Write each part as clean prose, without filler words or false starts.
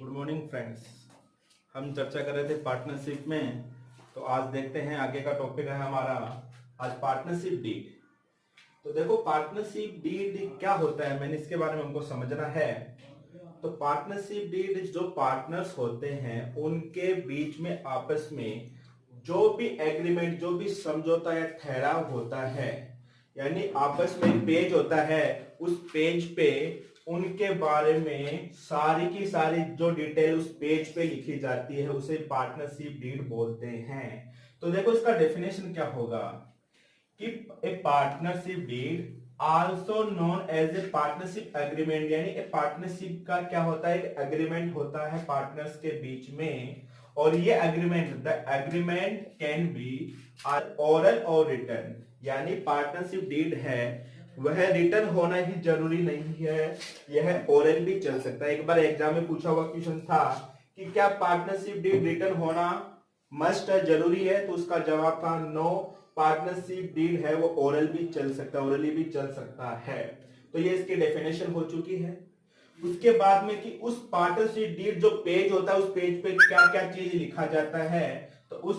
Good morning friends. हम चर्चा कर रहे थे पार्टनरशिप में। तो आज देखते हैं आगे का टॉपिक है हमारा आज पार्टनरशिप डीड। तो देखो पार्टनरशिप डीड क्या होता है, मैंने इसके बारे में हमको समझना है। तो पार्टनरशिप डीड जो पार्टनर्स होते हैं उनके बीच में आपस में जो भी एग्रीमेंट जो भी समझौता या ठहराव होता है, यानी आपस में पेज होता है, उस पेज पे उनके बारे में सारी की सारी जो डिटेल उस पेज पे लिखी जाती है उसे पार्टनरशिप डीड बोलते हैं। तो देखो इसका डेफिनेशन क्या होगा कि a partnership deed also known as a partnership agreement, यानी ए पार्टनरशिप का क्या होता है, एक एग्रीमेंट होता है पार्टनर्स के बीच में। और ये agreement the agreement can be oral और रिटन, यानी पार्टनरशिप डीड है वह रिटन होना ही जरूरी नहीं है, यह ओरल भी चल सकता है। एक बार एग्जाम में पूछा हुआ क्वेश्चन था कि क्या पार्टनरशिप डीड रिटन होना मस्ट है, जरूरी है, तो उसका जवाब था नो, पार्टनरशिप डीड है वो ओरल भी चल सकता है, ओरली भी चल सकता है। तो ये इसकी डेफिनेशन हो चुकी है। उसके बाद में कि उस पार्टनरशिप डीड जो पेज होता है उस पेज पे क्या क्या चीज लिखा जाता है, तो उस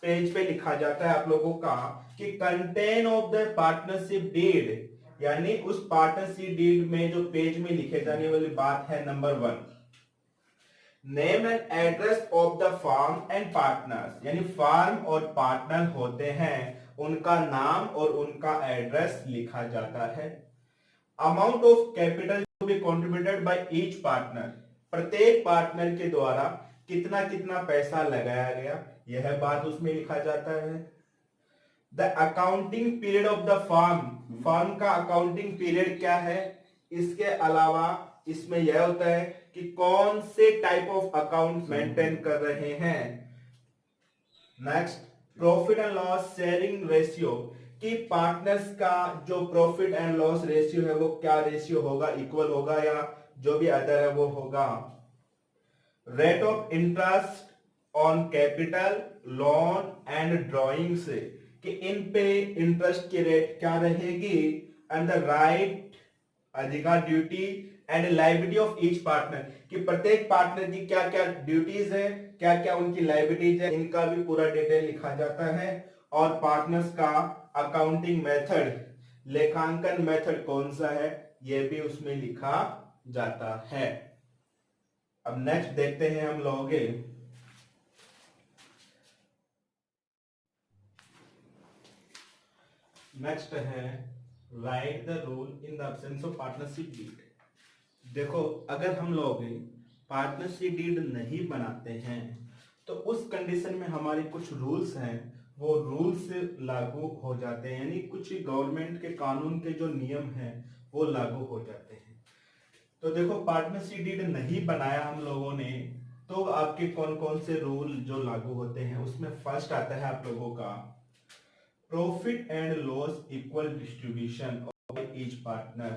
पेज पे लिखा जाता है आप लोगों का कि content of the partnership deed, यानी उस पार्टनरशिप डीड में जो पेज में लिखे जाने वाली बात है, number 1 name and address of the firm and partners, यानी फार्म और पार्टनर होते हैं उनका नाम और उनका एड्रेस लिखा जाता है। Amount of capital to be contributed by each partner, प्रत्येक पार्टनर के द्वारा कितना कितना पैसा लगाया गया यह बात उसमें लिखा जाता है। The accounting period of the firm, firm का अकाउंटिंग पीरियड क्या है, इसके अलावा इसमें यह होता है कि कौन से टाइप ऑफ अकाउंट मेंटेन कर रहे हैं। Next profit and loss sharing ratio, कि पार्टनर्स का जो प्रॉफिट एंड लॉस रेशियो है वो क्या रेशियो होगा, इक्वल होगा या जो भी अदर है वो होगा। Rate of interest on capital loan and drawing से, कि इन पे इंटरेस्ट की रेट क्या रहेगी, एंड द राइट अधिकार duty and liability of each partner, कि प्रत्येक पार्टनर की क्या क्या ड्यूटीज है, क्या क्या उनकी लाइबिलिटीज है, इनका भी पूरा डिटेल लिखा जाता है। और पार्टनर्स का अकाउंटिंग मेथड, लेखांकन मेथड कौन सा है, यह भी उसमें लिखा जाता है। अब नेक्स्ट देखते हैं हम लोग नेक्स्ट है write the rule in the absence of partnership deed. देखो अगर हम लोग पार्टनरशिप डीड नहीं बनाते हैं तो उस कंडीशन में हमारे कुछ रूल्स हैं, वो रूल्स लागू हो जाते हैं, यानी कुछ गवर्नमेंट के कानून के जो नियम हैं वो लागू हो जाते हैं। तो देखो पार्टनरशिप डीड नहीं बनाया हम लोगों ने तो आपके कौन कौन से रूल जो लागू होते हैं, उसमें फर्स्ट आता है आप लोगों का profit and loss equal distribution of each partner,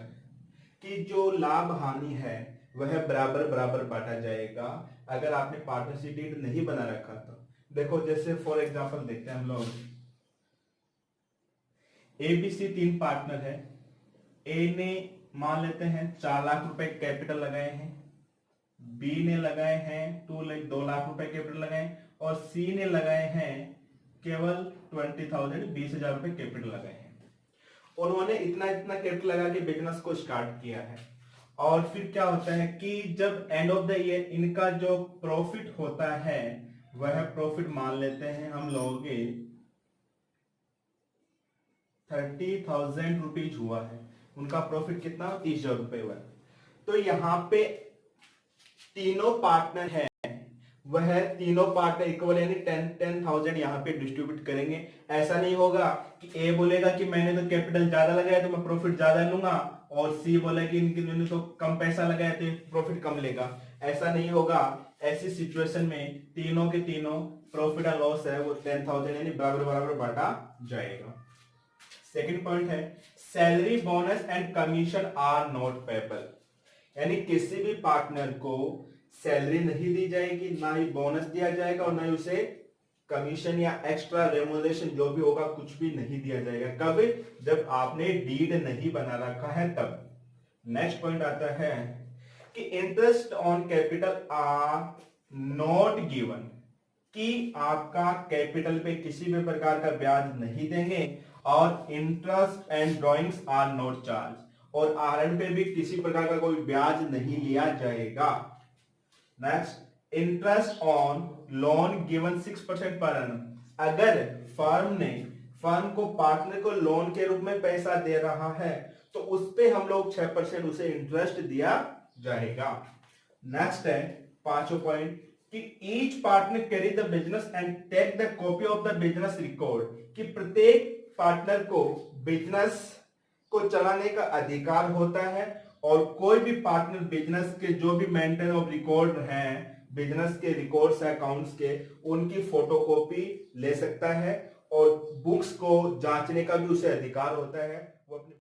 कि जो लाभ हानि है वह बराबर बराबर बांटा जाएगा अगर आपने पार्टनरशिप डीड नहीं बना रखा तो। देखो जैसे फॉर एग्जांपल देखते हैं हम लोग, एबीसी 3 पार्टनर है। ए ने मान लेते हैं 4 लाख रुपए कैपिटल लगाए हैं, बी ने लगाए हैं 2 लाख रुपए कैपिटल लगाए, और सी ने लगाए हैं केवल 20,000 20,000 रुपए कैपिटल लगाए हैं। उन्होंने इतना इतना कैपिटल लगा के बिजनेस को स्टार्ट किया है। और फिर क्या होता है कि जब एंड ऑफ द ईयर इनका जो प्रॉफिट होता है वह प्रॉफिट मान लेते हैं हम लोग 30,000 रुपीज हुआ है, उनका प्रॉफिट कितना 30,000 रुपए हुआ है। तो यहाँ पे तीनों पार्टनर है, वह तीनों पार्टनर इक्वल यानी 10,000 यहाँ पे डिस्ट्रीब्यूट करेंगे। ऐसा नहीं होगा कि ए बोलेगा कि मैंने तो कैपिटल ज्यादा लगाया तो मैं प्रॉफिट ज्यादा लूंगा, और सी बोलेगा कि इन्होंने तो कम पैसा लगाया तो प्रॉफिट कम लेगा। ऐसा नहीं होगा। ऐसी सिचुएशन में तीनों के तीनों प्रॉफिट एंड लॉस है वो 10,000 यानी बराबर बराबर बांटा जाएगा। सेकंड पॉइंट है salary bonus and commission are not payable, यानी किसी भी पार्टनर को सैलरी नहीं दी जाएगी, ना ही बोनस दिया जाएगा, और ना ही उसे कमीशन या एक्स्ट्रा रेमुनरेशन जो भी होगा कुछ भी नहीं दिया जाएगा। कब? जब आपने डीड नहीं बना रखा है तब। नेक्स्ट पॉइंट आता है कि interest on capital R not given, कि आपका कैपिटल पे किसी भी प्रकार का ब्याज नहीं देंगे, और interest and drawings are not charge, और आरएन पे भी किसी प्रकार का कोई ब्याज नहीं लिया जाएगा। Next, interest on loan given 6% per annum, अगर फर्म को पार्टनर को लोन के रूप में पैसा दे रहा है तो उस पे हम लोग 6% उसे इंटरेस्ट दिया जाएगा। नेक्स्ट है पांचों पॉइंट कि each partner carry the business and take the copy of the business record, कि प्रत्येक पार्टनर को बिजनेस को चलाने का अधिकार होता है, और कोई भी पार्टनर बिजनेस के जो भी मेंटेन ऑफ रिकॉर्ड हैं, बिजनेस के रिकॉर्ड्स अकाउंट्स के, उनकी फोटोकॉपी ले सकता है, और बुक्स को जांचने का भी उसे अधिकार होता है। वो अपने